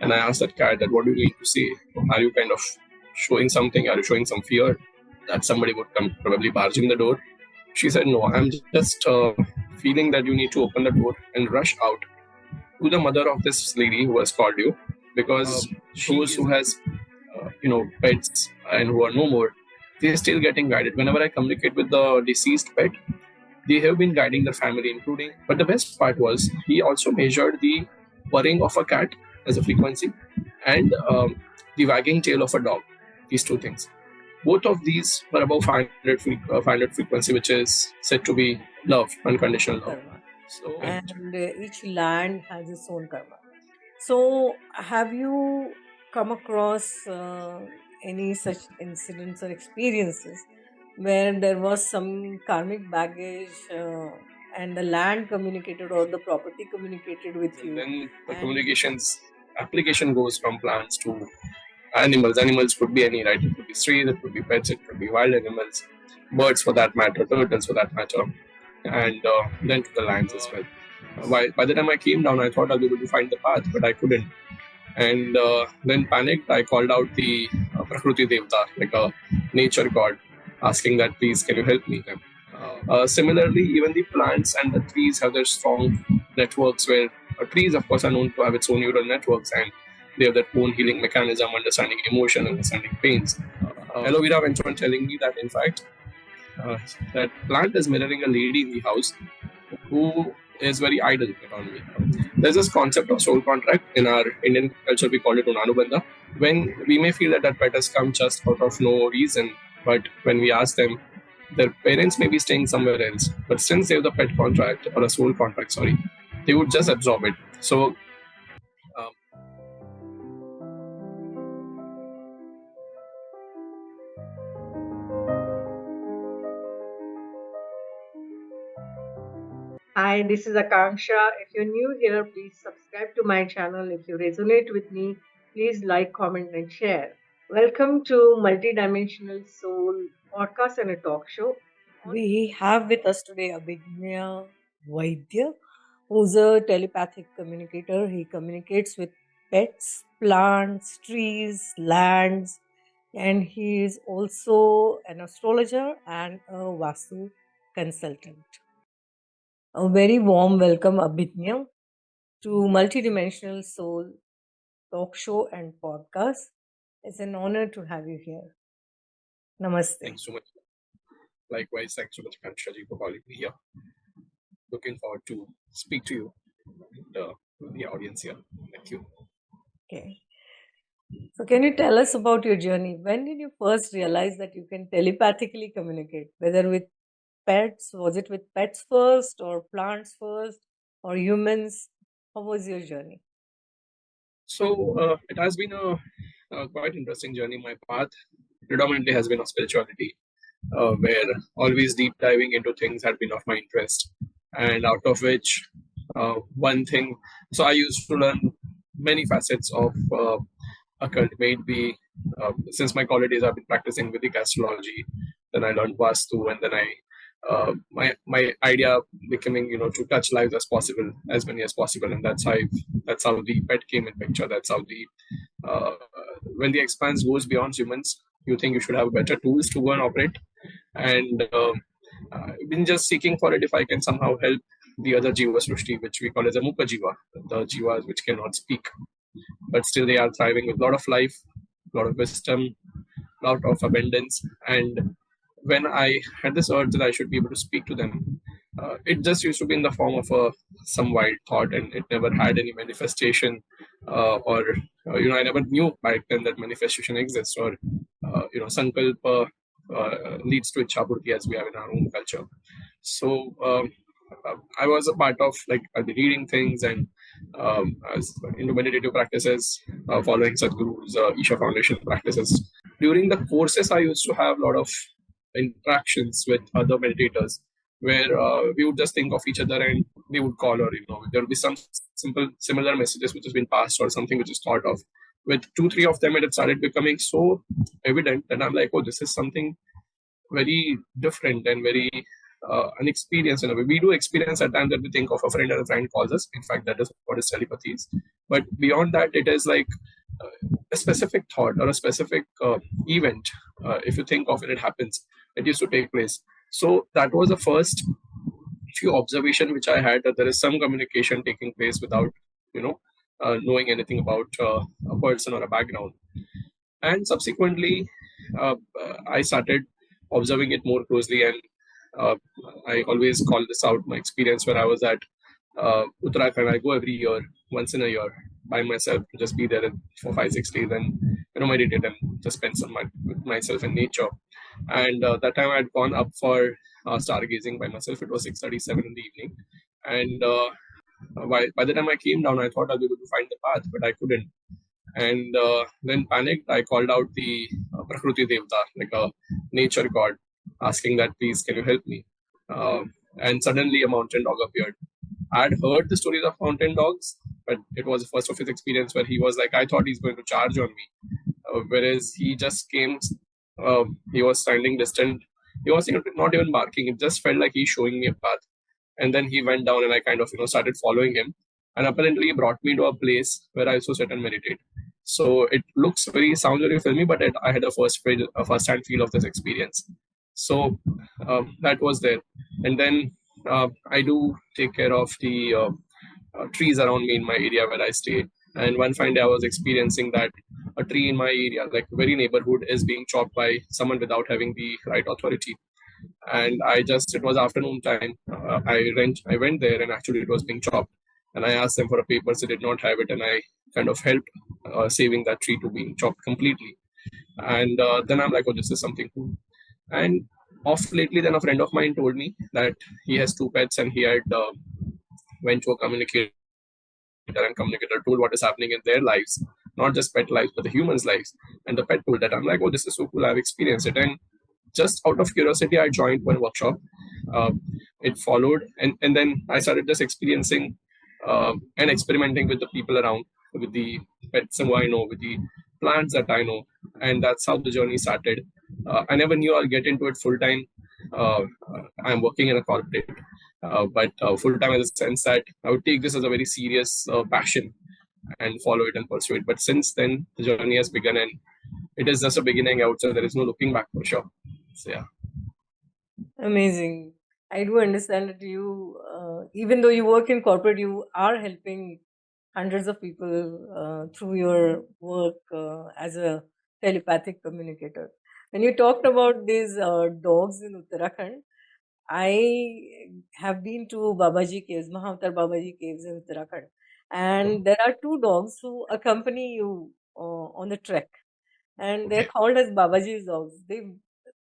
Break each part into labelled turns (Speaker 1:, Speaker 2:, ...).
Speaker 1: And I asked that cat that, what do you need to say? Are you kind of showing something? Are you showing some fear that somebody would come probably barging the door? She said, no, I'm just feeling that you need to open the door and rush out to the mother of this lady who has called you, because those who has pets and who are no more, they're still getting guided. Whenever I communicate with the deceased pet, they have been guiding the family, including. But the best part was he also measured the purring of a cat as a frequency and the wagging tail of a dog. These two things. Both of these were above 500 frequency, which is said to be love, unconditional love.
Speaker 2: Karma.
Speaker 1: So,
Speaker 2: And each land has its own karma. So, have you come across any such incidents or experiences where there was some karmic baggage and the land communicated or the property communicated with you?
Speaker 1: then the
Speaker 2: And
Speaker 1: communications application goes from plants to animals. Animals could be any, right? It could be trees, it could be pets, it could be wild animals, birds for that matter, turtles for that matter, and then to the lands as well. By the time I came down, I thought I'll be able to find the path, but I couldn't. And then panicked, I called out the Prakriti Devata, like a nature god, asking that, please, can you help me? Similarly, even the plants and the trees have their strong networks where trees, of course, are known to have its own neural networks, and they have their own healing mechanism, understanding emotion, understanding pains. Aloe vera went on telling me that, in fact, that plant is mirroring a lady in the house who is very idle on me. There's this concept of soul contract. In our Indian culture, we call it Runanubandha. When we may feel that pet has come just out of no reason, but when we ask them, their parents may be staying somewhere else, but since they have the pet contract or a soul contract, they would just absorb it. So, um,
Speaker 2: hi, this is Akanksshaa. If you're new here, please subscribe to my channel. If you resonate with me, please like, comment, and share. Welcome to Multidimensional Soul Podcast and a Talk Show. We have with us today Abhigna Vaidya, who's a telepathic communicator. He communicates with pets, plants, trees, lands, and he is also an astrologer and a Vastu consultant. A very warm welcome, Abhigna, to Multidimensional Soul Talk Show and Podcast. It's an honor to have you here. Namaste.
Speaker 1: thanks so much. Likewise, thanks so much, Akanksshaa ji, for calling me here. Looking forward to speak to you, the audience here. Thank you.
Speaker 2: Okay. So, can you tell us about your journey? When did you first realize that you can telepathically communicate? Whether with pets, was it with pets first, or plants first, or humans? How was your journey?
Speaker 1: So it has been a quite interesting journey. My path predominantly has been of spirituality, where always deep diving into things had been of my interest, and out of which one thing. So I used to learn many facets of occult. Maybe since my college days, I've been practicing Vedic astrology. Then I learned Vastu, and then my idea becoming to touch lives as possible, as many as possible, and that's how the pet came in picture. That's how the when the expanse goes beyond humans, you think you should have better tools to go and operate, and been just seeking for it if I can somehow help the other jiva srushti, which we call as a mukha jiva, the jivas which cannot speak, but still they are thriving with a lot of life, a lot of wisdom, a lot of abundance. And when I had this urge that I should be able to speak to them, it just used to be in the form of some wild thought, and it never had any manifestation, or I never knew back then that manifestation exists, or sankalpa leads to ichhapurti, as we have in our own culture. So I was a part of, like, the reading things, and I was into meditative practices, following Sadhguru's Isha Foundation practices. During the courses, I used to have a lot of interactions with other meditators, where we would just think of each other and we would call, or there would be some simple similar messages which has been passed, or something which is thought of. With 2-3 of them, it had started becoming so evident that I'm like, oh, this is something very different and very an experience in a way. We do experience at times that we think of a friend and a friend calls us. In fact, that is what is telepathy is. But beyond that, it is like a specific thought or a specific event. If you think of it, it happens. It used to take place. So that was the first few observation which I had, that there is some communication taking place without, knowing anything about a person or a background. And subsequently, I started observing it more closely, and uh, I always call this out my experience where I was at Uttarakhand. I go every year, once in a year, by myself to just be there for 5 6 days and meditate and just spend some time with myself in nature. And that time I had gone up for stargazing by myself. It was 6:37 in the evening, and by the time I came down, I thought I'll be able to find the path, but I couldn't. And then panicked, I called out the Prakruti Devata, like a nature god, asking that, please, can you help me? And suddenly a mountain dog appeared. I had heard the stories of mountain dogs, but it was the first of his experience where he was like, I thought he's going to charge on me. Whereas he just came, he was standing distant. He was not even barking. It just felt like he's showing me a path. And then he went down and I kind of, started following him. And apparently he brought me to a place where I also sit and meditate. So it sounds very filmy, but I had a first-hand feel of this experience. So that was there. And then I do take care of the trees around me in my area where I stay. And one fine day I was experiencing that a tree in my area, like very neighborhood, is being chopped by someone without having the right authority. And it was afternoon time. I went there and actually it was being chopped. And I asked them for a paper, so they did not have it. And I kind of helped saving that tree to being chopped completely. And then I'm like, oh, this is something cool. And off lately, then a friend of mine told me that he has 2 pets and he had went to a communicator, and communicator told what is happening in their lives, not just pet lives, but the humans' lives. And the pet told that. I'm like, oh, this is so cool. I've experienced it. And just out of curiosity, I joined one workshop. Uh, it followed, and then I started just experiencing and experimenting with the people around, with the pets who I know, with the plants that I know, and that's how the journey started. I never knew I'll get into it full time. I'm working in a corporate, but full time in the sense that I would take this as a very serious passion and follow it and pursue it. But since then, the journey has begun, and it is just a beginning. I would say there is no looking back for sure. So yeah.
Speaker 2: Amazing. I do understand that you, even though you work in corporate, you are helping hundreds of people through your work as a telepathic communicator. When you talked about these dogs in Uttarakhand, I have been to Babaji Caves, Mahavatar Babaji Caves in Uttarakhand, and there are two dogs who accompany you on the trek, and they're
Speaker 1: Okay.
Speaker 2: called as Babaji's dogs.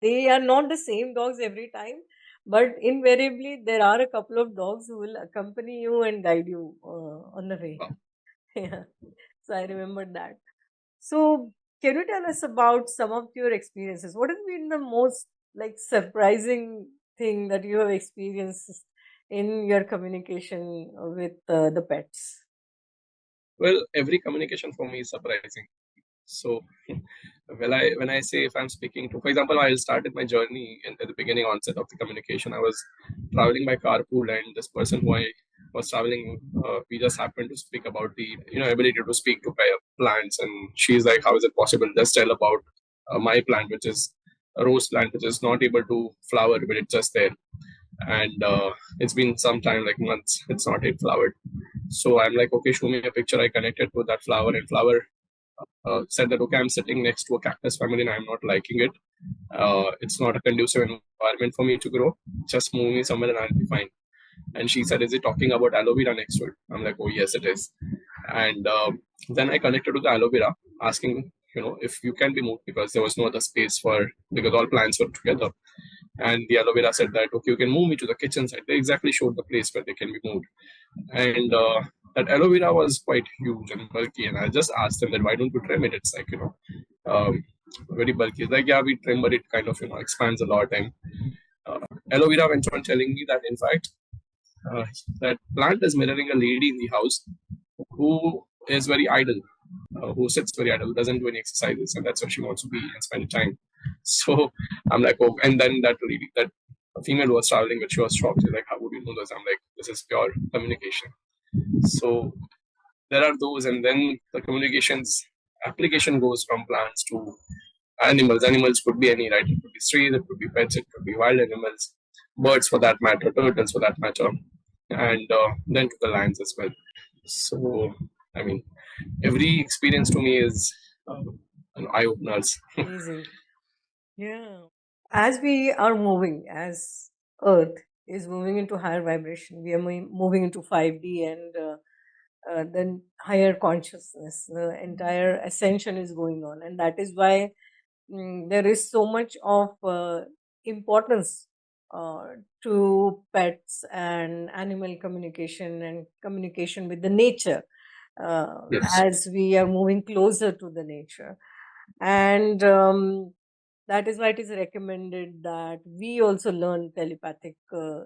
Speaker 2: They are not the same dogs every time, but invariably there are a couple of dogs who will accompany you and guide you on the way.
Speaker 1: Wow.
Speaker 2: Yeah, so I remember that. So, can you tell us about some of your experiences? What has been the most like surprising thing that you have experienced in your communication with the pets?
Speaker 1: Well, every communication for me is surprising. So, when I say if I'm speaking to, for example, I started my journey at the beginning onset of the communication. I was traveling by carpool, and this person who I was traveling, we just happened to speak about the ability to speak to plants, and she's like, "How is it possible? Just tell about my plant, which is a rose plant, which is not able to flower, but it's just there." And it's been some time, like months, it's not yet flowered. So I'm like, okay, show me a picture. I connected to that flower, and flower said that, okay, I'm sitting next to a cactus family and I'm not liking it. It's not a conducive environment for me to grow. Just move me somewhere and I'll be fine. And she said, is it talking about aloe vera next to it? I'm like, oh, yes, it is. And then I connected to the aloe vera, asking, if you can be moved, because there was no other space because all plants were together. And the aloe vera said that, okay, you can move me to the kitchen side. They exactly showed the place where they can be moved. And that aloe vera was quite huge and bulky. And I just asked them that, why don't you trim it? It's like, very bulky. It's like, yeah, we trim, but it kind of, expands a lot. And uh, aloe vera went on telling me that, in fact, uh, that plant is mirroring a lady in the house who is very idle, who sits very idle, doesn't do any exercises, and that's where she wants to be and spend time. So I'm like, oh, and then that lady, that a female was traveling, but she was shocked. She's like, "How would you know this?" I'm like, "This is pure communication." So there are those, and then the communications application goes from plants to animals. Animals could be any, right? It could be trees, it could be pets, it could be wild animals, birds for that matter, turtles for that matter, and then to the lions as well. So, I mean, every experience to me is an eye openers.
Speaker 2: Amazing. Yeah. As we are moving, as Earth is moving into higher vibration, we are moving into 5D and then higher consciousness. The entire ascension is going on, and that is why there is so much of importance uh, to pets and animal communication and communication with the nature
Speaker 1: Yes,
Speaker 2: as we are moving closer to the nature. And that is why it is recommended that we also learn telepathic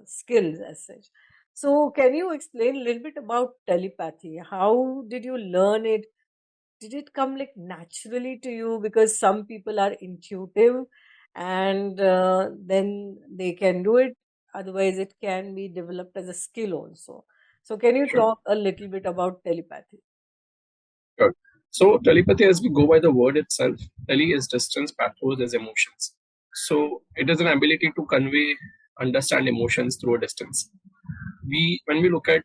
Speaker 2: skills as such. So, can you explain a little bit about telepathy? How did you learn it? Did it come like naturally to you? Because some people are intuitive and then they can do it. Otherwise, it can be developed as a skill also. So, can you
Speaker 1: sure.
Speaker 2: talk a little bit about telepathy?
Speaker 1: Sure. So telepathy, as we go by the word itself, tele is distance, pathos is emotions. So it is an ability to convey, understand emotions through a distance. When we look at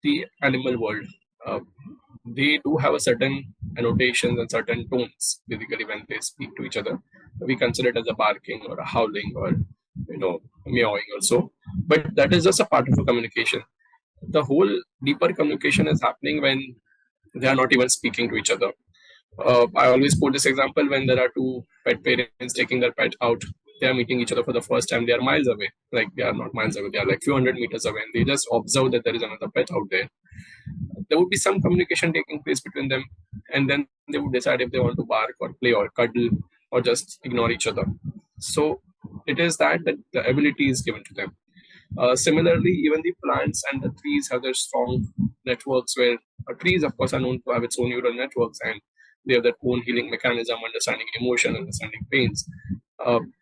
Speaker 1: the animal world, uh, they do have a certain annotations and certain tones. Basically, when they speak to each other, we consider it as a barking or a howling or meowing also. But that is just a part of a communication. The whole deeper communication is happening when they are not even speaking to each other. I always quote this example when there are two pet parents taking their pet out. They are meeting each other for the first time. They are miles away. Like they are not miles away. They are like few hundred meters away, and they just observe that there is another pet out there. There would be some communication taking place between them, and then they would decide if they want to bark or play or cuddle or just ignore each other. So it is that the ability is given to them. Similarly, even the plants and the trees have their strong networks where trees, of course, are known to have its own neural networks and they have their own healing mechanism, understanding emotion, understanding pains.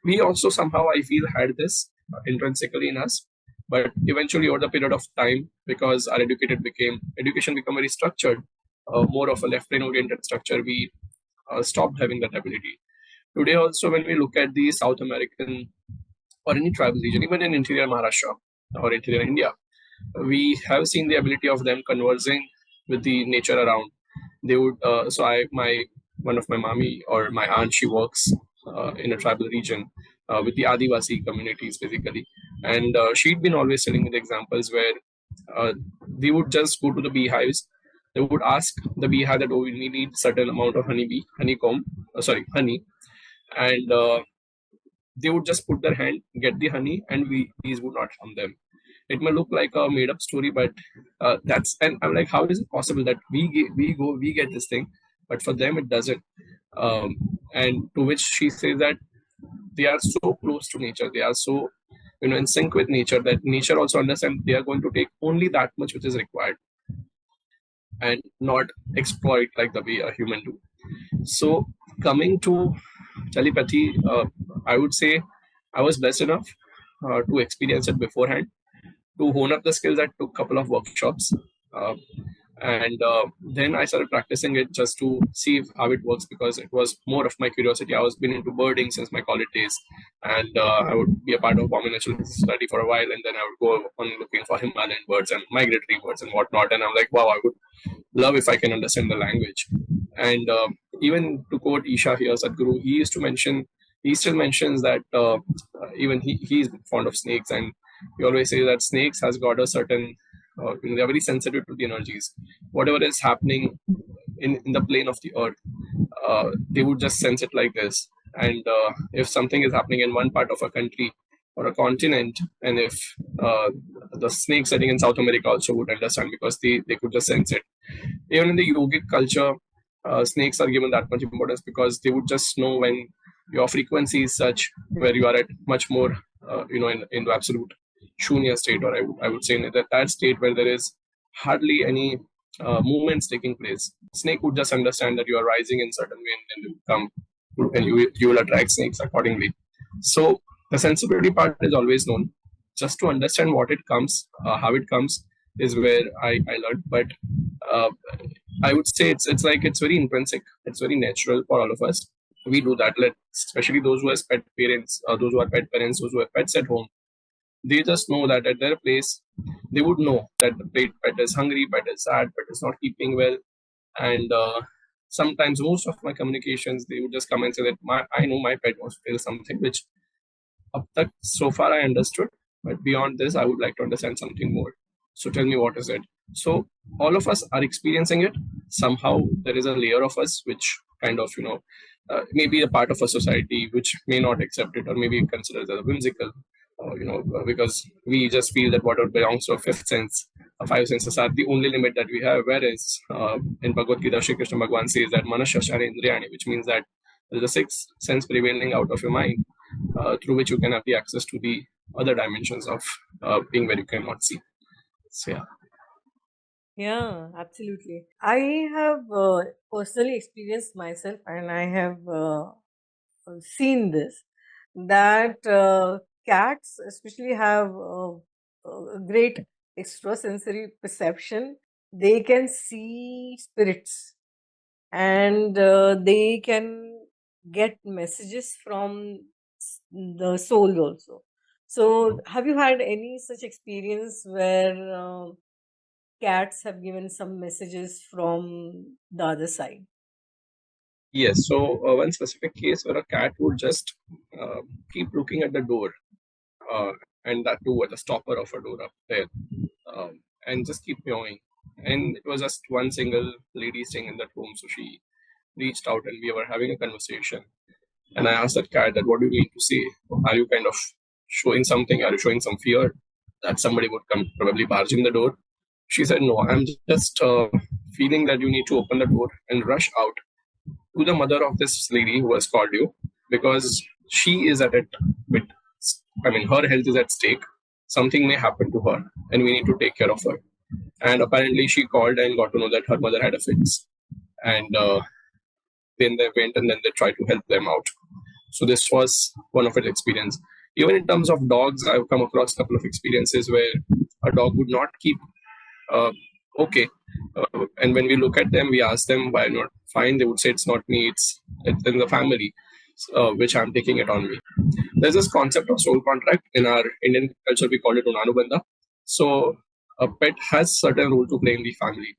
Speaker 1: We also somehow, I feel, had this intrinsically in us, but eventually, over the period of time, because our education became very structured, more of a left brain oriented structure, we stopped having that ability. Today, also, when we look at the South American or any tribal region, even in interior Maharashtra or interior India, we have seen the ability of them conversing with the nature around. They would so I my one of my mommy or my aunt, she works in a tribal region with the Adivasi communities basically, and she'd been always telling me the examples where uh, they would just go to the beehives. They would ask the beehive that, oh, we need certain amount of honeycomb, sorry, honey, and they would just put their hand, get the honey, and bees would not harm them. It may look like a made up story, but that's, and I'm like, how is it possible that we get this thing, but for them it doesn't? And to which she says that they are so close to nature, they are so in sync with nature, that nature also understands they are going to take only that much which is required and not exploit like the way a human do. So coming to telepathy, I would say I was blessed enough to experience it beforehand. To hone up the skills, I took a couple of workshops. Uh, and then I started practicing it just to see how it works, because it was more of my curiosity. I was been into birding since my college days, and I would be a part of Bombay Natural Study for a while, and then I would go on looking for Himalayan birds and migratory birds and whatnot. And I'm like, wow, I would love if I can understand the language. And even to quote Isha here, Sadhguru, he still mentions that even he's fond of snakes, and he always says that snakes has got a certain, they are very sensitive to the energies. Whatever is happening in the plane of the earth, they would just sense it like this. And if something is happening in one part of a country or a continent, and if the snake setting in South America also would understand, because they could just sense it. Even in the yogic culture, snakes are given that much importance, because they would just know when your frequency is such where you are at much more, in the absolute shunya state, or I would say in that state where there is hardly any movements taking place. Snake would just understand that you are rising in certain way, and then you come and you will attract snakes accordingly. So The sensibility part is always known. Just to understand what it comes, how it comes, is where I learned. But uh, I would say it's like it's very intrinsic. It's very natural for all of us. We do that. Especially those who have pet parents, those who are pet parents, those who have pets at home. They just know that at their place, they would know that the pet is hungry, pet is sad, pet is not keeping well, and sometimes most of my communications they would just come and say that I know my pet wants to tell something, which up that so far I understood, but beyond this, I would like to understand something more. So tell me, what is it? So all of us are experiencing it. Somehow there is a layer of us which kind of, maybe a part of a society which may not accept it or maybe considers it as whimsical, because we just feel that whatever belongs to a fifth sense, five senses are the only limit that we have. Whereas in Bhagavad Gita, Shri Krishna Bhagavan says that Manasya Sharendriyani, which means that there is a sixth sense prevailing out of your mind, through which you can have the access to the other dimensions of being where you cannot see. So yeah.
Speaker 2: Yeah, absolutely. I have personally experienced myself, and I have seen this, that cats especially have a great extrasensory perception. They can see spirits, and they can get messages from the soul also. So have you had any such experience where cats have given some messages from the other side?
Speaker 1: Yes. So one specific case where a cat would just uh, keep looking at the door, uh, and that too at the stopper of a door up there, and just keep meowing. And it was just one single lady staying in that room, so she reached out and we were having a conversation. And I asked that cat that, what do you mean to say? Are you kind of showing something? Are you showing some fear that somebody would come, probably barging the door? She said, no, I'm just feeling that you need to open the door and rush out to the mother of this lady who has called you, because she is at it with, I mean, her health is at stake. Something may happen to her and we need to take care of her. And apparently she called and got to know that her mother had a fix. And then they went and then they tried to help them out. So this was one of its experience. Even in terms of dogs, I've come across a couple of experiences where a dog would not keep uh, okay, and when we look at them, we ask them why not fine. They would say it's not me, it's in the family, which I'm taking it on me. There's this concept of soul contract in our Indian culture. We call it Runanubandha. So a pet has certain role to play in the family.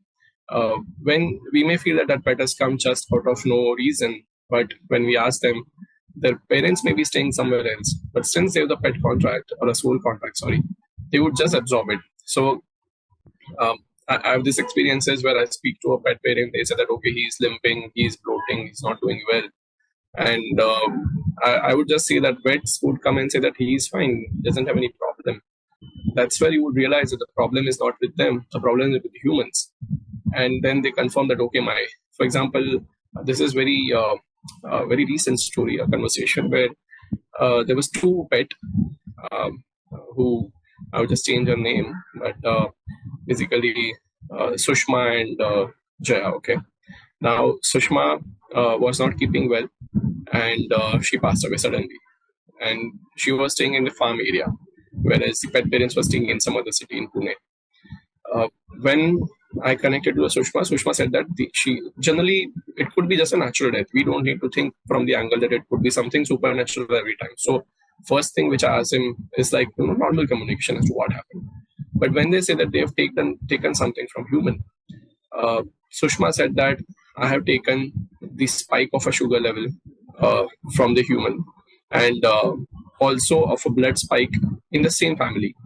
Speaker 1: When we may feel that that pet has come just out of no reason, but when we ask them, their parents may be staying somewhere else, but since they have the pet contract or a soul contract, sorry, they would just absorb it. So um, I have these experiences where I speak to a pet parent. They say that okay, he's limping, he's bloating, he's not doing well, and I would just say that vets would come and say that he's fine, doesn't have any problem. That's where you would realize that the problem is not with them, the problem is with humans. And then they confirm that okay, for example, this is very recent story, a conversation where there was two pet um, who I would just change her name, but basically Sushma and Jaya. Okay, now Sushma was not keeping well, and she passed away suddenly. And she was staying in the farm area, whereas the pet parents were staying in some other city in Pune. When I connected to Sushma, Sushma said that she generally it could be just a natural death. We don't need to think from the angle that it could be something supernatural every time. So first thing which I asked him is like normal communication as to what happened. But when they say that they have taken something from human, uh, Sushma said that I have taken the spike of a sugar level from the human, and also of a blood spike in the same family.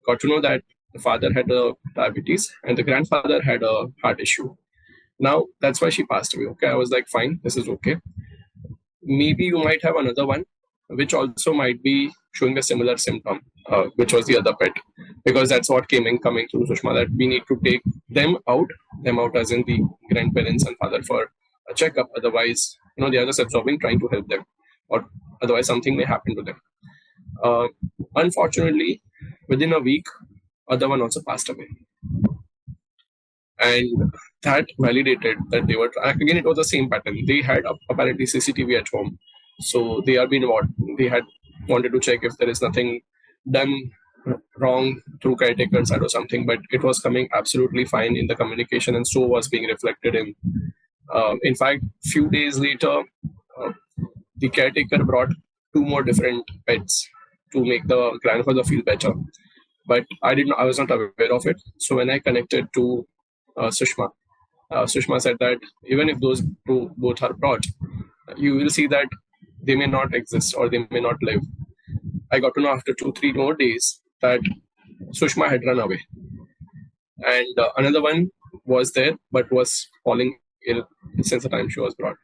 Speaker 1: Got to know that the father had a diabetes and the grandfather had a heart issue. Now that's why she passed away. Okay, I was like, fine, this is okay. Maybe you might have another one, which also might be showing a similar symptom, which was the other pet, because that's what coming through Sushma, that we need to take them out as in the grandparents and father for a checkup. Otherwise, they are just absorbing, trying to help them, or otherwise something may happen to them. Uh, Unfortunately, within a week, other one also passed away, and that validated that they were again. It was the same pattern. They had apparently CCTV at home, so they are being what they had wanted to check if there is nothing done wrong through caretaker side or something, but it was coming absolutely fine in the communication, and so was being reflected in fact, few days later, uh, the caretaker brought two more different pets to make the grandfather feel better. But I was not aware of it. So when I connected to Sushma said that even if those two both are brought, you will see that they may not exist or they may not live. I got to know after 2-3 more days that Sushma had run away, and another one was there but was falling ill since the time she was brought.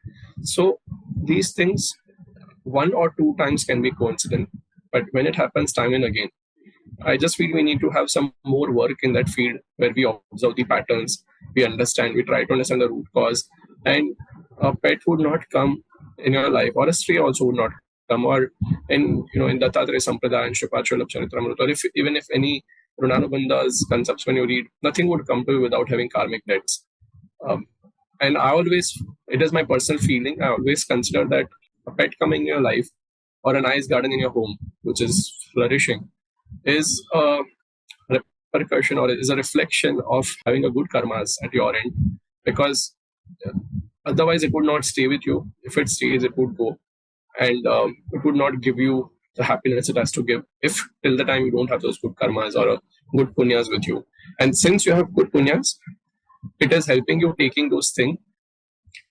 Speaker 1: So these things, one or two times can be coincident, but when it happens time and again, I just feel we need to have some more work in that field where we observe the patterns, we try to understand the root cause, and a pet would not come in your life, or a stray also would not come, or in Dattatreya Sampradaya and Shripacharya Charitramrita, or even if any Runanubandha's concepts when you read, nothing would come to you without having karmic debts. And it is my personal feeling, I always consider that a pet coming in your life or a nice garden in your home, which is flourishing, is a repercussion or is a reflection of having a good karmas at your end, because otherwise it would not stay with you. If it stays, it would go, and it would not give you the happiness it has to give if till the time you don't have those good karmas or good punyas with you. And since you have good punyas, it is helping you taking those things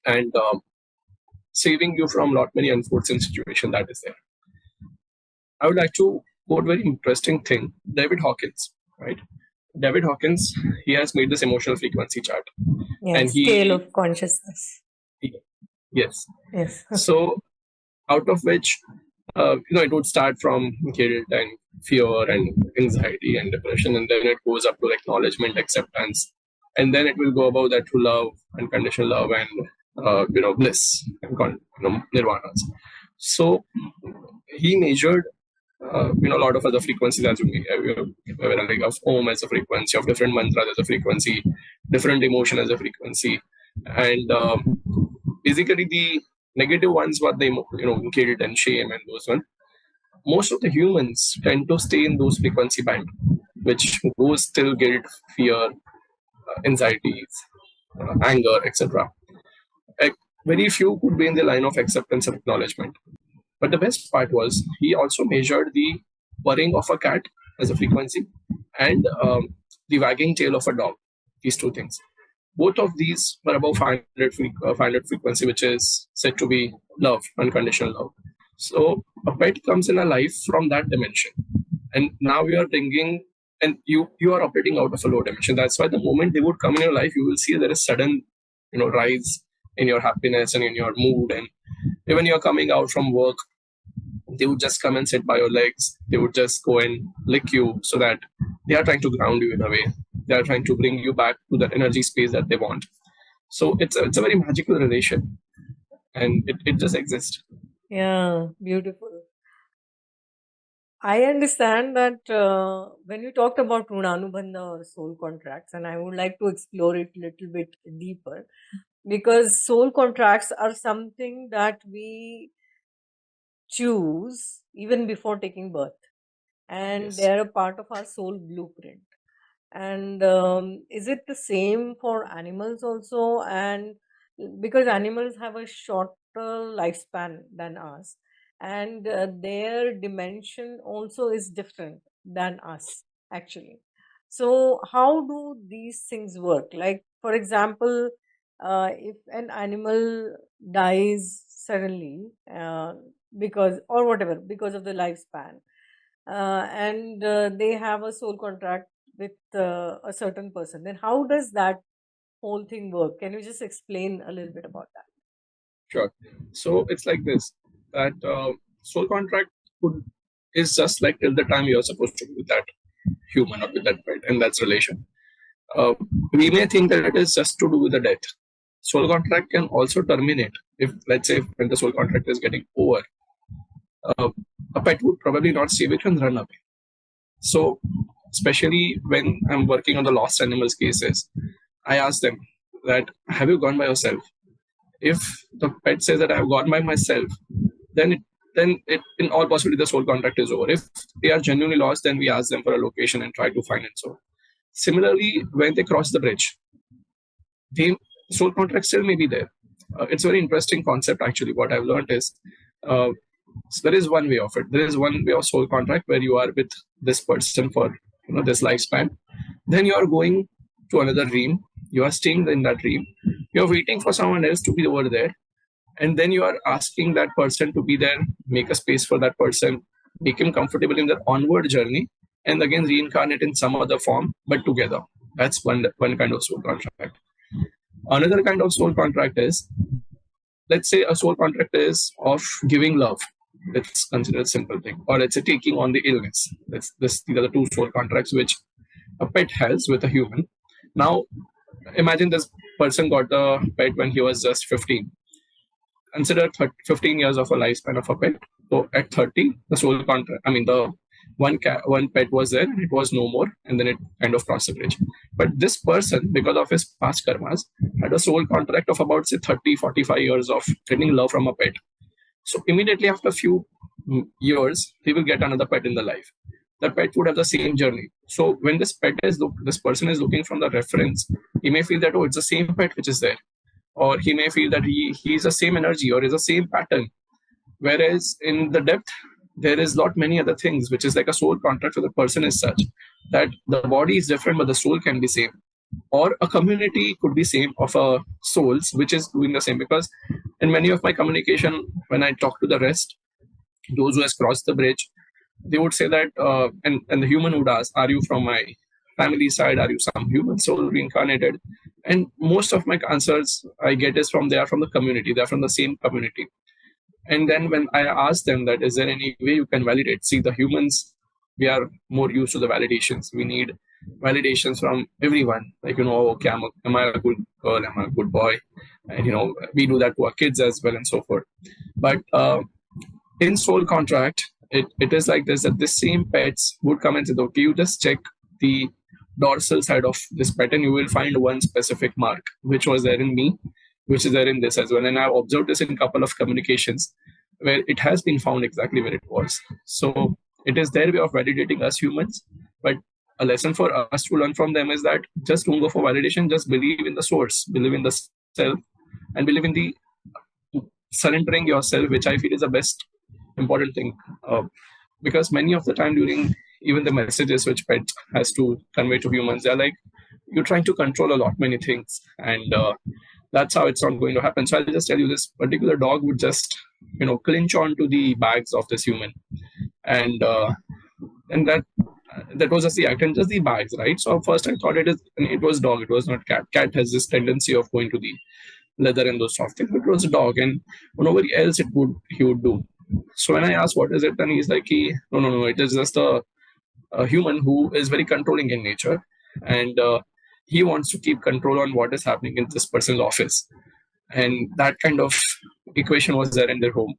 Speaker 1: and saving you from lot many unforeseen situation that is there. I would like to quote very interesting thing, David Hawkins, right? David Hawkins, he has made this emotional frequency chart.
Speaker 2: Yes,
Speaker 1: and
Speaker 2: scale of consciousness.
Speaker 1: Yes.
Speaker 2: Yes.
Speaker 1: So out of which, it would start from guilt and fear and anxiety and depression, and then it goes up to acknowledgement, acceptance, and then it will go above that to love, unconditional love, and bliss, and nirvanas. So he measured a lot of other frequencies as like of Om as a frequency, of different mantras as a frequency, different emotion as a frequency, and basically the negative ones were the guilt and shame and those ones. Most of the humans tend to stay in those frequency band, which goes till guilt, fear, anxieties, anger, etc. Very few could be in the line of acceptance and acknowledgement. But the best part was he also measured the purring of a cat as a frequency and the wagging tail of a dog. These two things. Both of these were above 500 frequency, which is said to be love, unconditional love. So a pet comes in a life from that dimension, and now you are thinking, and you are operating out of a low dimension. That's why the moment they would come in your life, you will see there is sudden, rise in your happiness and in your mood, and even you're coming out from work, they would just come and sit by your legs. They would just go and lick you, so that they are trying to ground you in a way. They are trying to bring you back to that energy space that they want. So it's a very magical relation, and it just exists.
Speaker 2: Yeah, beautiful. I understand that when you talked about Runanubandha or soul contracts, and I would like to explore it a little bit deeper, because soul contracts are something that we choose even before taking birth, and
Speaker 1: Yes.
Speaker 2: they're a part of our soul blueprint. And is it the same for animals also? And because animals have a shorter lifespan than us, and their dimension also is different than us, actually. So, how do these things work? Like, for example, if an animal dies suddenly because, or whatever, because of the lifespan, and they have a soul contract with a certain person, then how does that whole thing work? Can you just explain a little bit about that?
Speaker 1: Sure. So it's like this, that soul contract is just like till the time you're supposed to be with that human or with that pet, and that's relation. Uh, we may think that it is just to do with the death. Soul contract can also terminate if, let's say, when the soul contract is getting over, uh, a pet would probably not stay with you and run away. So, especially when I'm working on the lost animals cases, I ask them that, have you gone by yourself? If the pet says that I've gone by myself, then then in all possibility the soul contract is over. If they are genuinely lost, then we ask them for a location and try to find it. So similarly, when they cross the bridge, the soul contract still may be there. It's a very interesting concept actually. What I've learned is uh, there is one way of it. There is one way of soul contract where you are with this person for this lifespan. Then you are going to another dream. You are staying in that dream. You are waiting for someone else to be over there, and then you are asking that person to be there, make a space for that person, make him comfortable in their onward journey, and again reincarnate in some other form, but together. That's one kind of soul contract. Another kind of soul contract is, let's say a soul contract is of giving love. Let's consider a simple thing. Or let's say taking on the illness. These are the two soul contracts which a pet has with a human. Now, imagine this person got a pet when he was just 15. Consider 15 years of a lifespan of a pet. So at 30, the soul contract, the one pet was there and it was no more, and then it kind of crossed the bridge. But this person, because of his past karmas, had a soul contract of about say 30, 45 years of getting love from a pet. So immediately after a few years, he will get another pet in the life. That pet would have the same journey. So when this person is looking from the reference, he may feel that, oh, it's the same pet which is there. Or he may feel that he's the same energy or is the same pattern. Whereas in the depth, there is lot many other things, which is like a soul contract for the person is such that the body is different, but the soul can be same. Or a community could be same of souls, which is doing the same. Because in many of my communication, when I talk to the rest, those who has crossed the bridge, they would say that, and the human would ask, are you from my family side? Are you some human soul reincarnated? And most of my answers I get is they are from the community. They are from the same community. And then when I ask them that, is there any way you can validate? See, the humans, we are more used to the validations. We need validations from everyone. Like, okay, am I a good girl? Am I a good boy? And, we do that to our kids as well and so forth. But in soul contract, it is like this, that this same pets would come and say, okay, you just check the dorsal side of this pet and you will find one specific mark, which was there in me, which is there in this as well. And I've observed this in a couple of communications where it has been found exactly where it was. So it is their way of validating us humans. But a lesson for us to learn from them is that just don't go for validation, just believe in the source, believe in the self, and believe in the surrendering yourself, which I feel is the best important thing. Because many of the time during even the messages which pet has to convey to humans, they're like, you're trying to control a lot many things, and that's how it's not going to happen. So I'll just tell you, this particular dog would just clinch onto the bags of this human, and that was just the act and just the bags, right? So first I thought it was dog, it was not cat. Cat has this tendency of going to the leather and those soft things, but it was a dog, and nobody else he would do. So when I asked what is it, and he's like, no, it is just a human who is very controlling in nature, and he wants to keep control on what is happening in this person's office. And that kind of equation was there in their home,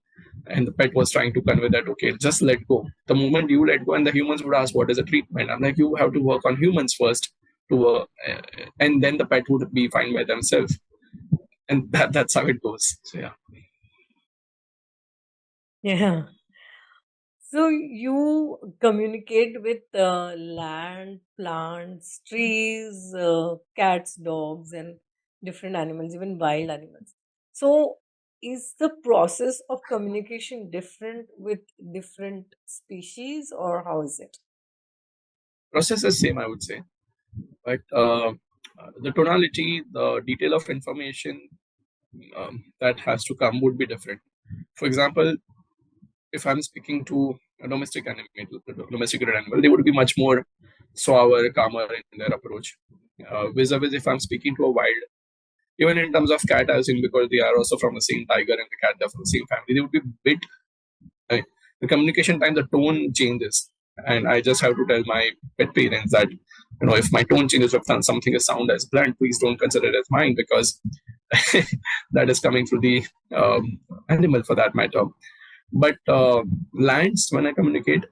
Speaker 1: and the pet was trying to convey that, okay, just let go. The moment you let go, and the humans would ask, what is the treatment? I'm like, you have to work on humans first and then the pet would be fine by themselves, and that's how it goes. So
Speaker 2: Yeah. So you communicate with land, plants, trees, cats, dogs, and different animals, even wild animals. So is the process of communication different with different species, or how is it?
Speaker 1: process is same, I would say, but the tonality, the detail of information that has to come would be different. For example, if I'm speaking to a domesticated animal, they would be much more sour, calmer in their approach. Vis-a-vis if I'm speaking to a wild, even in terms of cat, as in, because they are also from the same tiger and the cat, they're from the same family, they would be bit. The communication time, the tone changes, and I just have to tell my pet parents that if my tone changes, if something is sound as blunt, please don't consider it as mine, because that is coming through the animal for that matter. But lands, when I communicate,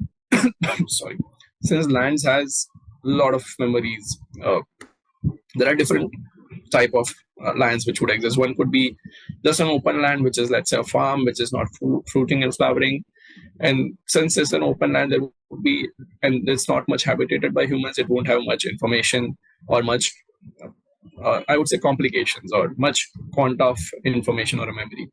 Speaker 1: sorry, since lands has a lot of memories, there are different type of lands which would exist. One could be just an open land, which is, let's say, a farm which is not fruiting and flowering. And since it's an open land, there would be, and it's not much habitated by humans, it won't have much information or much, I would say, complications or much quanta of information or a memory.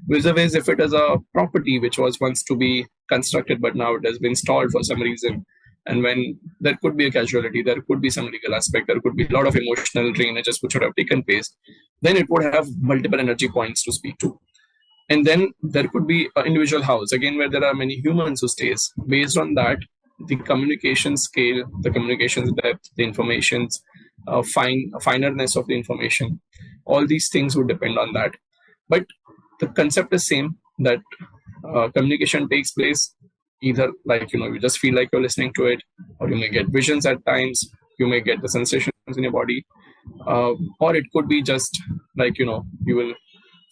Speaker 1: Vis-a-vis, if it is a property which was once to be constructed, but now it has been stalled for some reason, and when there could be a casualty, there could be some legal aspect, there could be a lot of emotional drainages which would have taken place, then it would have multiple energy points to speak to. And then there could be an individual house, again, where there are many humans who stays. Based on that, the communication scale, the communication depth, the information's finerness of the information, all these things would depend on that. But the concept is same, that communication takes place either like, you just feel like you're listening to it, or you may get visions at times, you may get the sensations in your body, or it could be just like, you will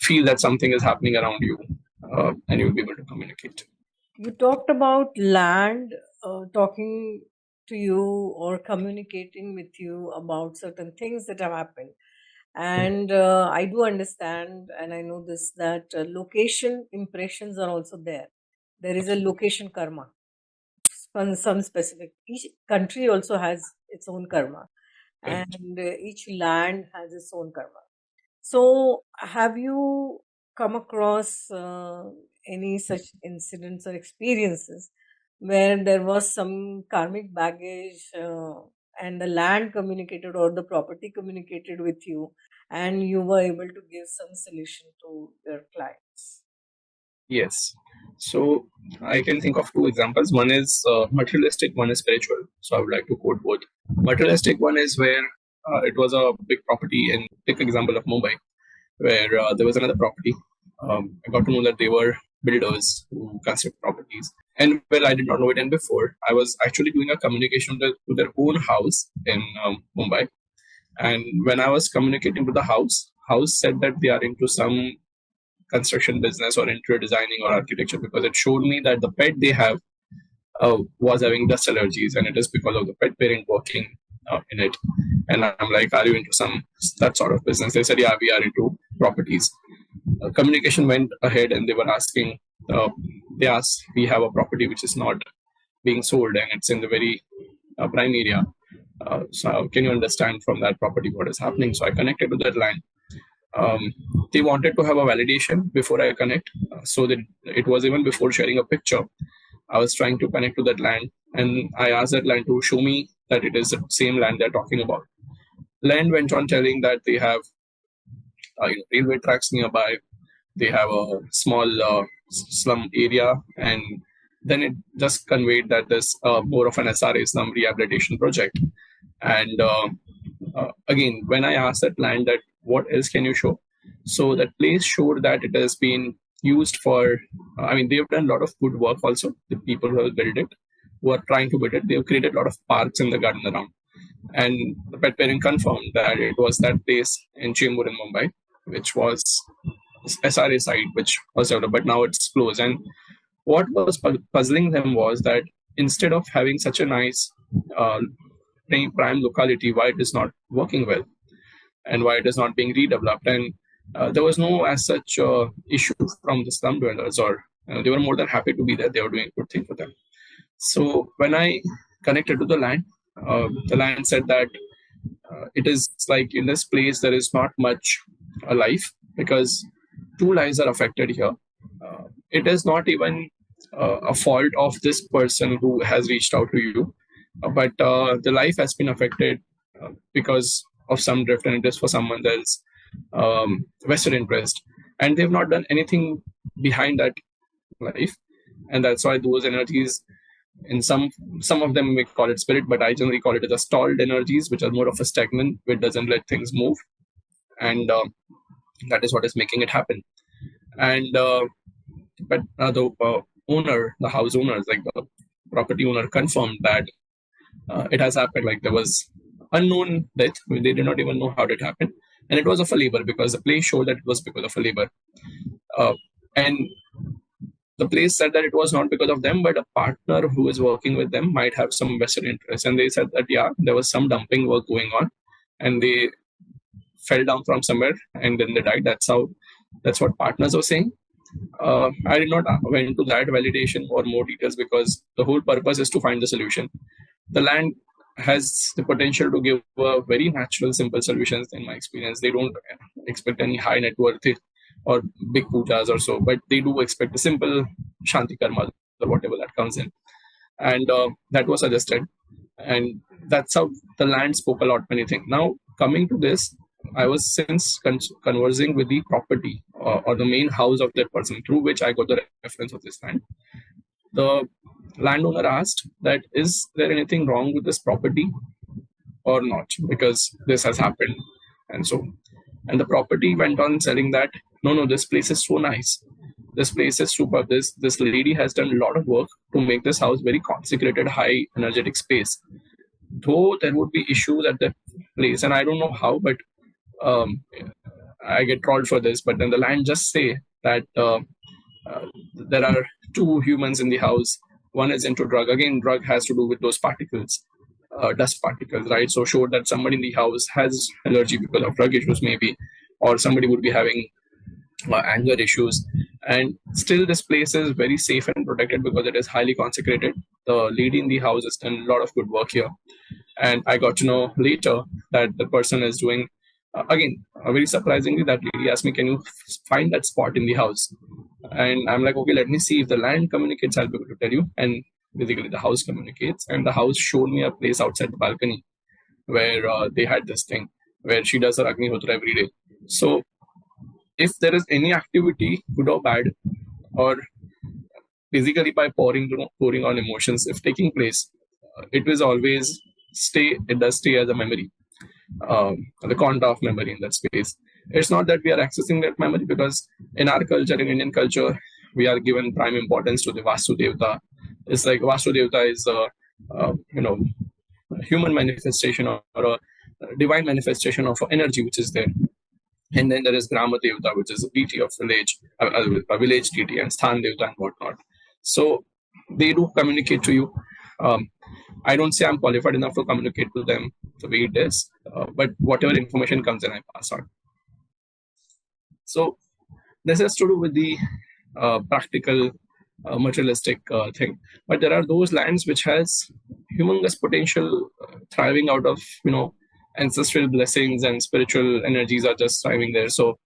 Speaker 1: feel that something is happening around you, and you'll be able to communicate.
Speaker 2: You talked about land talking to you or communicating with you about certain things that have happened. And I do understand, and I know this, that location impressions are also there. There is a location karma. Some specific, each country also has its own karma,
Speaker 1: Correct.
Speaker 2: and each land has its own karma. So, have you come across any such incidents or experiences where there was some karmic baggage and the land communicated or the property communicated with you, and you were able to give some solution to your clients?
Speaker 1: Yes. So I can think of two examples. One is materialistic, one is spiritual. So I would like to quote both. Materialistic one is where it was a big property, and take example of Mumbai, where there was another property. I got to know that they were builders who construct properties. And well, I did not know it. And before, I was actually doing a communication to their own house in Mumbai. And when I was communicating to the house said that they are into some construction business or interior designing or architecture, because it showed me that the pet they have was having dust allergies, and it is because of the pet parent working in it. And I'm like, are you into some that sort of business? They said, yeah, we are into properties. Communication went ahead, and they were asking. They asked, we have a property which is not being sold, and it's in the very prime area. So can you understand from that property what is happening? So I connected to that land. um, they wanted to have a validation before I connect. So that it was even before sharing a picture. I was trying to connect to that land, and I asked that land to show me that it is the same land they're talking about. Land went on telling that they have railway tracks nearby, they have a small slum area, and then it just conveyed that there's more of an SRA slum rehabilitation project. And again, when I asked that land that what else can you show, so that place showed that it has been used for. They've done a lot of good work also. The people who have built it, who are trying to build it, they've created a lot of parks in the garden around. And the pet parent confirmed that it was that place in Chembur in Mumbai, which was SRA site, which was developed, but now it's closed. And what was puzzling them was that instead of having such a nice uh, prime locality, why it is not working well, and why it is not being redeveloped. And there was no as such issue from the slum dwellers, or they were more than happy to be there. They were doing a good thing for them. So when I connected to the land said that it is like in this place there is not much life, because two lives are affected here. It is not even a fault of this person who has reached out to you, but the life has been affected because of some drift, and it is for someone else vested interest, and they've not done anything behind that life. And that's why those energies, in some of them may call it spirit, but I generally call it as a stalled energies, which are more of a stagnant, which doesn't let things move. And that is what is making it happen. And but the house owners, like the property owner, confirmed that it has happened. Like there was unknown death. They did not even know how it happened, and it was of a labor, because the place showed that it was because of a labor. And the place said that it was not because of them, but a partner who is working with them might have some vested interest. And they said that yeah, there was some dumping work going on, and they fell down from somewhere, and then they died. That's what partners were saying. I did not went to that validation or more details because the whole purpose is to find the solution. The land has the potential to give very natural, simple solutions. In my experience, they don't expect any high net worth or big pujas or so, but they do expect a simple shanti karma or whatever that comes in, and that was suggested, and that's how the land spoke a lot many things. Now coming to this, I was since conversing with the property or the main house of that person through which I got the reference of this land. The landowner asked that is there anything wrong with this property or not, because this has happened, and so, and the property went on selling that no, this place is so nice, this place is super, this lady has done a lot of work to make this house very consecrated, high energetic space, though there would be issues at that place, and I don't know how, but um, I get trolled for this, but then the land just say that uh, there are two humans in the house. One is into drug. Again, drug has to do with those particles, dust particles, right? So showed that somebody in the house has allergy because of drug issues, maybe, or somebody would be having anger issues. And still, this place is very safe and protected because it is highly consecrated. The lady in the house has done a lot of good work here, and I got to know later that the person is doing again very surprisingly, that lady asked me, can you find that spot in the house, and I'm like, okay, let me see if the land communicates, I'll be able to tell you. And basically the house communicates, and the house showed me a place outside the balcony where they had this thing where she does her agnihotra every day. So if there is any activity, good or bad, or basically by pouring on emotions, if taking place, it will always stay, it does stay as a memory, the content of memory in that space. It's not that we are accessing that memory, because in our culture, in Indian culture, we are given prime importance to the Vastu Devata. It's like Vastu Devata is a human manifestation or a divine manifestation of energy which is there. And then there is Grama Devata, which is a deity of village, a village deity, and Sthan Devata and whatnot. So they do communicate to you. Um, I don't say I'm qualified enough to communicate to them the way it is, but whatever information comes in, I pass on. So this has to do with the practical, materialistic thing. But there are those lands which has humongous potential, thriving out of ancestral blessings, and spiritual energies are just thriving there. So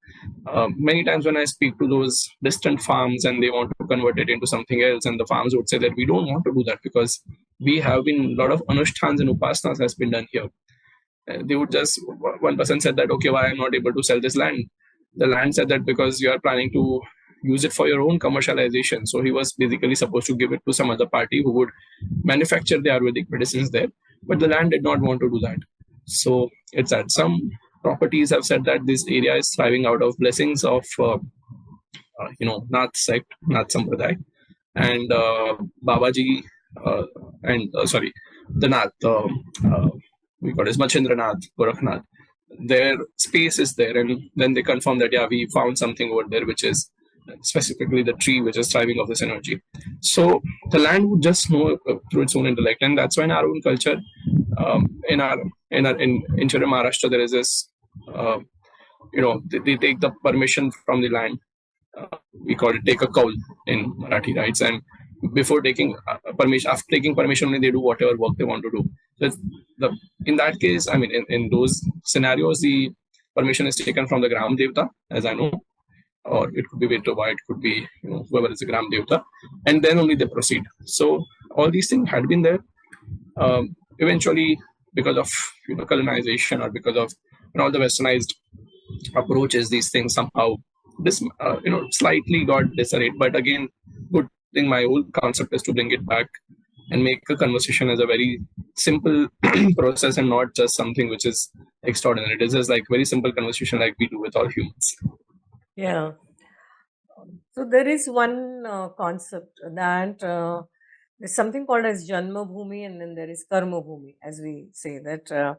Speaker 1: many times when I speak to those distant farms and they want to convert it into something else, and the farms would say that we don't want to do that because we have been a lot of anushtans and upasanas has been done here. They would just, one person said that, okay, why I'm not able to sell this land? The land said that because you are planning to use it for your own commercialization. So he was basically supposed to give it to some other party who would manufacture the Ayurvedic medicines there, but the land did not want to do that. So it's that some properties have said that this area is thriving out of blessings of Nath sect, Nath Sampradaya, and Babaji, sorry, the Nath, we got is Machendranath, Gorakhnath. Their space is there, and then they confirm that yeah, we found something over there, which is specifically the tree which is thriving of this energy. So the land would just know through its own intellect, and that's why in our own culture, in interior Maharashtra, there is this. They take the permission from the land. We call it take a call in Marathi, right? And before taking permission, after taking permission, only they do whatever work they want to do. So in that case, I mean, in those scenarios, the permission is taken from the Gram Devata, as I know, or it could be Vetova, it could be whoever is the Gram Devata, and then only they proceed. So all these things had been there. Eventually, because of colonization, or because of all the westernized approaches, these things somehow this slightly got disarrayed. But again, good thing, my whole concept is to bring it back and make a conversation as a very simple process, and not just something which is extraordinary. It is just like very simple conversation like we do with all humans.
Speaker 2: Yeah. So there is one concept that there's something called as Janma Bhumi, and then there is Karma Bhumi, as we say that.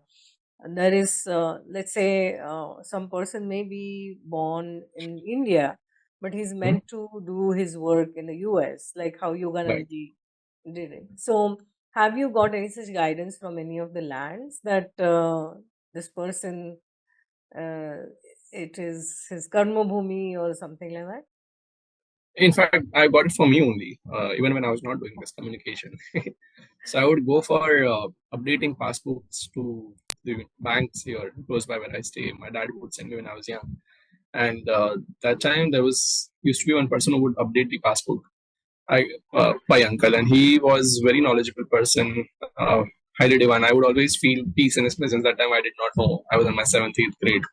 Speaker 2: There is, let's say, some person may be born in India, but he's
Speaker 1: Hmm?
Speaker 2: meant to do his work in the US, like how
Speaker 1: Right.
Speaker 2: Yoganandaji did it. So, have you got any such guidance from any of the lands that this person, uh, it is his karma bhumi or something like that?
Speaker 1: In fact, I got it for me only, even when I was not doing this communication. So I would go for updating passbooks to the banks here close by where I stay. My dad would send me when I was young, and that time there was used to be one person who would update the passbook. My uncle, and he was very knowledgeable person, highly divine. I would always feel peace in his presence. That time I did not know. I was in my seventh, eighth grade.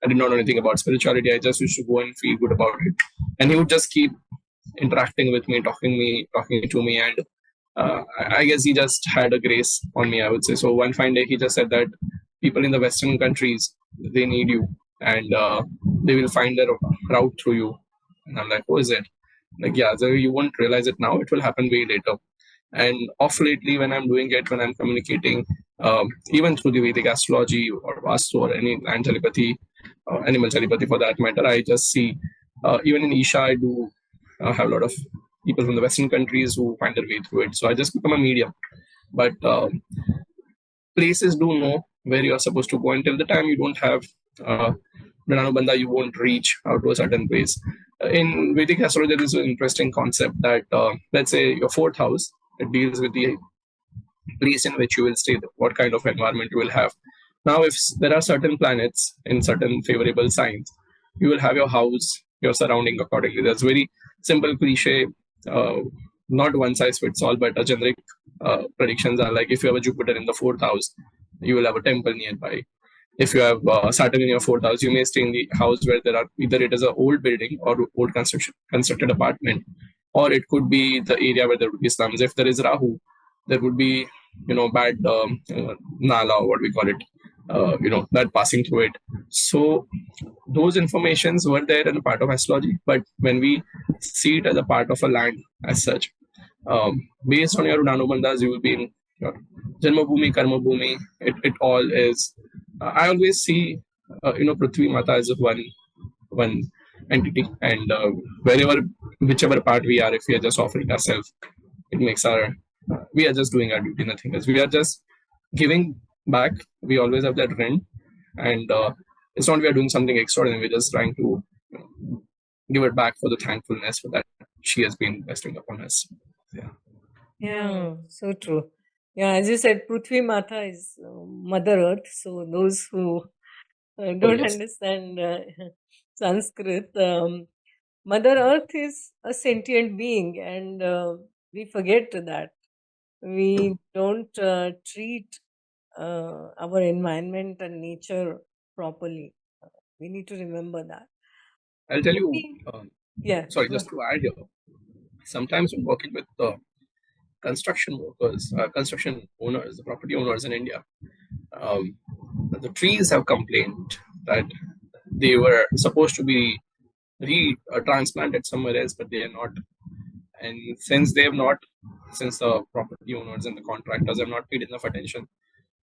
Speaker 1: I did not know anything about spirituality. I just used to go and feel good about it. And he would just keep interacting with me, talking to me, and I guess he just had a grace on me, I would say. So one fine day, he just said that people in the Western countries, they need you, and they will find their route through you. And I'm like, who is it? Like, yeah, so you won't realize it now. It will happen way later. And off lately, when I'm doing it, when I'm communicating, even through the Vedic astrology or Vastu or any land telepathy, animal telepathy for that matter, I just see, even in Isha, I do have a lot of people from the Western countries who find their way through it. So I just become a medium. But places do know where you are supposed to go. Until the time you don't have Runanubandha, you won't reach out to a certain place. In Vedic astrology, there is an interesting concept that, let's say, your fourth house, it deals with the place in which you will stay, what kind of environment you will have. Now, if there are certain planets in certain favorable signs, you will have your house, your surrounding accordingly. That's very simple cliche, uh, not one size fits all, but a generic predictions are like if you have a Jupiter in the fourth house, you will have a temple nearby. If you have Saturn in your fourth house, you may stay in the house where there are either it is an old building or old constructed apartment, or it could be the area where there would be slums. If there is Rahu, there would be bad nala, or what we call it, that passing through it. So those informations were there in a part of astrology, but when we see it as a part of a land as such, based on your Runanubandhas, you will be in your Janma Bhumi, Karma Bhumi. It all is. I always see, Prithvi Mata as one entity, and wherever, whichever part we are, if we are just offering ourselves, it makes we are just doing our duty, nothing else. We are just giving back. We always have that rent, and it's not we are doing something extraordinary. We're just trying to give it back for the thankfulness for that she has been bestowing upon us. Yeah.
Speaker 2: Yeah, so true. Yeah, as you said, Prithvi Mata is Mother Earth. So those who
Speaker 1: Oh
Speaker 2: don't
Speaker 1: yes.
Speaker 2: understand Sanskrit, Mother Earth is a sentient being, and we forget that. We don't treat our environment and nature properly. We need to remember that.
Speaker 1: I'll tell you.
Speaker 2: Maybe, yeah,
Speaker 1: Sorry,
Speaker 2: go
Speaker 1: just
Speaker 2: ahead.
Speaker 1: to add here. Sometimes when working with construction workers, construction owners, the property owners in India, um, the trees have complained that they were supposed to be transplanted somewhere else, but they are not. And since they have not, since the property owners and the contractors have not paid enough attention,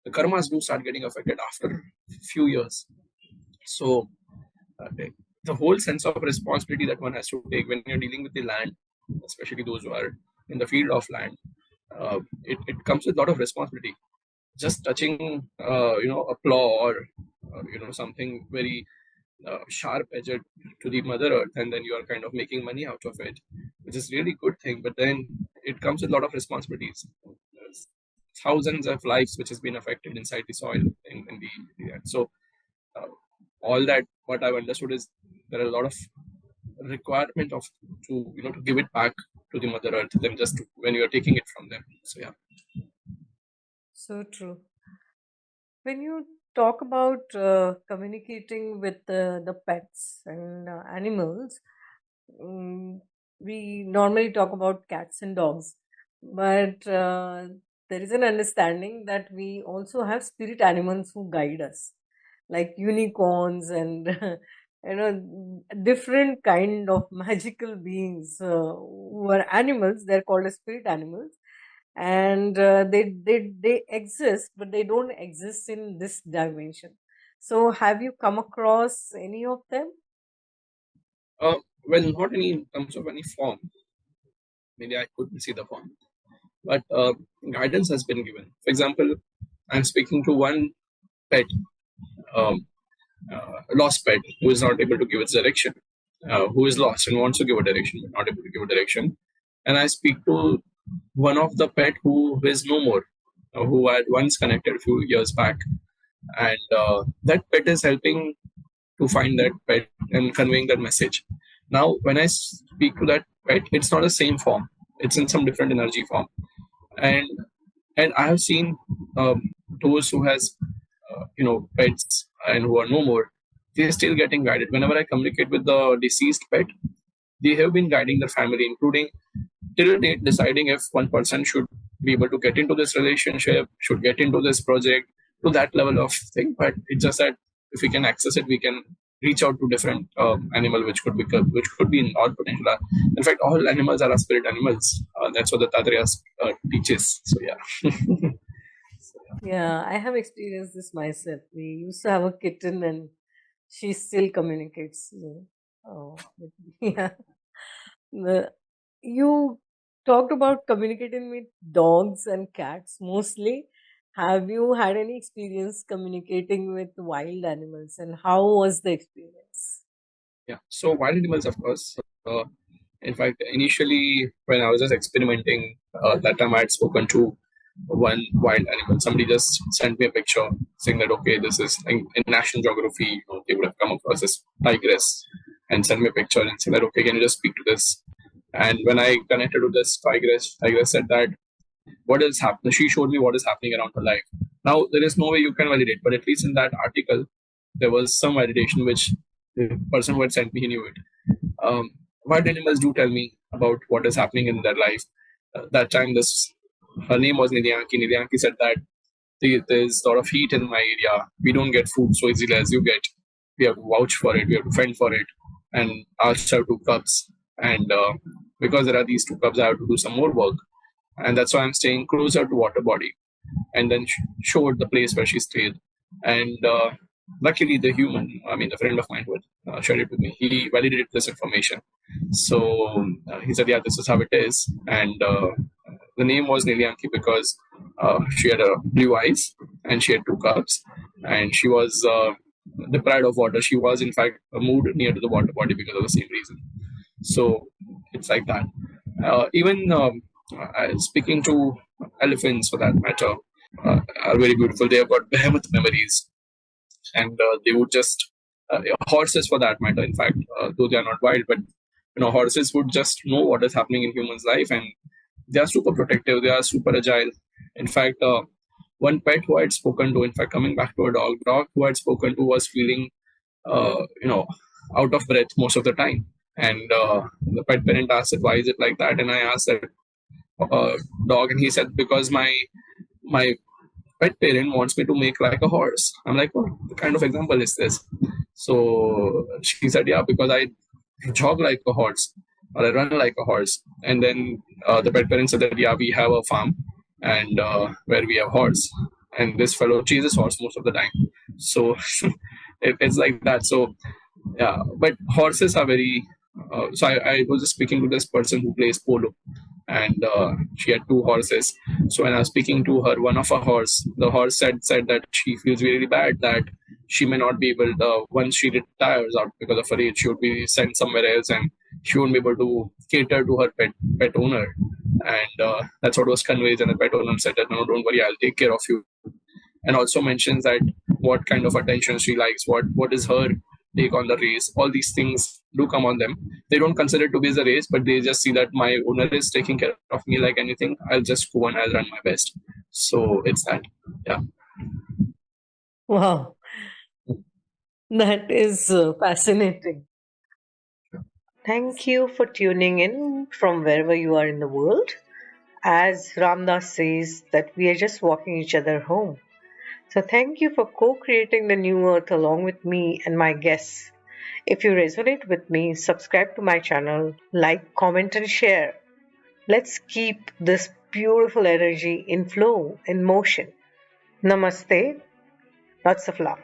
Speaker 1: the karmas do start getting affected after a few years. So the whole sense of responsibility that one has to take when you're dealing with the land, especially those who are in the field of land, it comes with a lot of responsibility. Just touching, a plow or something very sharp edged to the mother earth, and then you are kind of making money out of it, which is really good thing. But then it comes with a lot of responsibilities. There's thousands of lives which has been affected inside the soil in the earth. So uh, all that what I've understood is there are a lot of requirement of to give it back to the mother earth than just when you are taking it from them. So yeah.
Speaker 2: So true. When you talk about communicating with the pets and animals, mm, we normally talk about cats and dogs, but there is an understanding that we also have spirit animals who guide us, like unicorns and different kind of magical beings who are animals. They're called as spirit animals, and they exist, but they don't exist in this dimension. So have you come across any of them?
Speaker 1: Well, not any in terms of any form. Maybe I couldn't see the form, but guidance has been given. For example, I'm speaking to one pet, lost pet, who is not able to give its direction. who is lost and wants to give a direction but not able to give a direction. And I speak to one of the pet who is no more, who I had once connected a few years back, and that pet is helping to find that pet and conveying that message. Now, when I speak to that pet, it's not the same form; it's in some different energy form, and I have seen those who has pets and who are no more, they're still getting guided. Whenever I communicate with the deceased pet, they have been guiding the family, including till date, deciding if one person should be able to get into this relationship, should get into this project, to that level of thing. But it's just that if we can access it, we can reach out to different animal which could be in our potential. In fact, all animals are spirit animals. That's what the Tatriya teaches. So yeah.
Speaker 2: Yeah, I have experienced this myself. We used to have a kitten and she still communicates. With me. Yeah. The- You talked about communicating with dogs and cats mostly. Have you had any experience communicating with wild animals and how was the experience?
Speaker 1: Yeah. So wild animals, of course. Uh, in fact, initially when I was just experimenting, that time I had spoken to one wild animal. Somebody just sent me a picture saying that okay, this is in National Geography. They would have come across this tigress and sent me a picture and said that okay, can you just speak to this? And when I connected to this tigress said that what is happening. She showed me what is happening around her life. Now there is no way you can validate, but at least in that article there was some validation which the person who had sent me he knew it. Wild animals do tell me about what is happening in their life. That time, this her name was Nidyanki. Nidyanki said that there's a lot of heat in my area. We don't get food so easily as you get. We have to vouch for it. We have to fend for it. And I'll serve 2 cups. And because there are these 2 cups, I have to do some more work. And that's why I'm staying closer to water body. And then showed the place where she stayed. And luckily, the human, I mean, the friend of mine who shared it with me, he validated this information. So he said, "Yeah, this is how it is." And the name was Nilyanki because she had blue eyes and she had 2 cups, and she was deprived of water. She was, in fact, moved near to the water body because of the same reason. So it's like that. Even speaking to elephants, for that matter, are very beautiful. They have got behemoth memories, and they would just horses, for that matter. In fact, though they are not wild, but horses would just know what is happening in humans' life, and they are super protective. They are super agile. In fact, one pet who I had spoken to, in fact, coming back to a dog who I had spoken to was feeling, uh, you know, out of breath most of the time. And the pet parent asked it, "Why is it like that?" And I asked that dog, and he said, "Because my pet parent wants me to make like a horse." I'm like, "What kind of example is this?" So she said, "Yeah, because I jog like a horse or I run like a horse." And then the pet parent said that, "Yeah, we have a farm and where we have horse, and this fellow chases horse most of the time." So it's like that. So yeah, but horses are very. So I was just speaking to this person who plays polo, and she had 2 horses. So when I was speaking to her, one of her horse, the horse said that she feels really bad that she may not be able to, once she retires out because of her age, she would be sent somewhere else, and she won't be able to cater to her pet owner. And that's what was conveyed. And the pet owner said that, "No, don't worry, I'll take care of you." And also mentions that what kind of attention she likes, what is her take on the race. All these things do come on them. They don't consider it to be as a race, but they just see that my owner is taking care of me like anything. I'll just go and I'll run my best. So it's that. Yeah.
Speaker 2: Wow, that is fascinating. Thank you for tuning in from wherever you are in the world. As Ramdas says, that we are just walking each other home. So thank you for co-creating the new earth along with me and my guests. If you resonate with me, subscribe to my channel, like, comment, and share. Let's keep this beautiful energy in flow, in motion. Namaste. Lots of love.